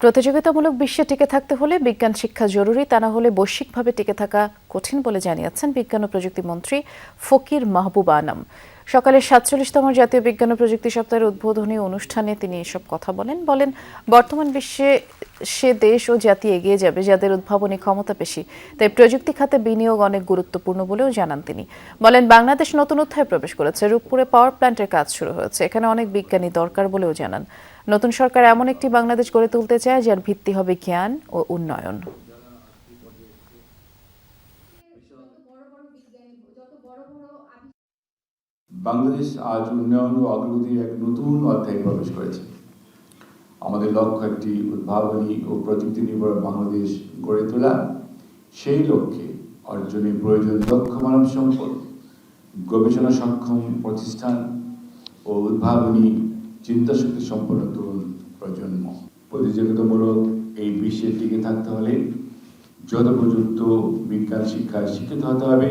প্রতিযোগিতামূলক বিশ্বে টিকে থাকতে হলে বিজ্ঞান শিক্ষা জরুরি, তা না হলে বৈশ্বিকভাবে টিকে থাকা কঠিন বলে জানিয়েছেন বিজ্ঞান ও প্রযুক্তি মন্ত্রী ফকির মাহবুব আনাম। সকালে ৪৭তম জাতীয় বিজ্ঞান ও প্রযুক্তি সপ্তাহের উদ্বোধনী অনুষ্ঠানে তিনি এসব কথা বলেন বর্তমান বিশ্বে সে দেশ ও জাতি এগিয়ে যাবে যাদের উদ্ভাবনী ক্ষমতা বেশি, তাই প্রযুক্তি খাতে বিনিয়োগ অনেক গুরুত্বপূর্ণ বলেও জানান তিনি। বলেন বাংলাদেশ নতুন অধ্যায়ে প্রবেশ করেছে, রূপপুরে পাওয়ার প্ল্যান্টের কাজ শুরু হয়েছে, এখানে অনেক বিজ্ঞানী দরকার বলেও জানান। নতুন সরকার এমন একটি বাংলাদেশ গড়ে তুলতে চায় যার ভিত্তি হবে জ্ঞান ও উন্নয়ন। বাংলাদেশ আজ উন্নয়ন ও অগ্রগতির এক নতুন অধ্যায়ে প্রবেশ করেছে। আমাদের লক্ষ্য একটি উদ্ভাবনী ও প্রযুক্তি নির্ভর বাংলাদেশ গড়ে তোলা। সেই লক্ষ্যে অর্জনে প্রয়োজন দক্ষ মানব সম্পদ, গবেষণা সক্ষম প্রতিষ্ঠান ও উদ্ভাবনী চিন্তাশক্তি সম্পন্ন তরুণ প্রজন্ম। প্রতিযোগিতামূলক এই বিশ্বে টিকে থাকতে হলে যথোপযুক্ত বিজ্ঞান শিক্ষায় শিক্ষিত হতে হবে।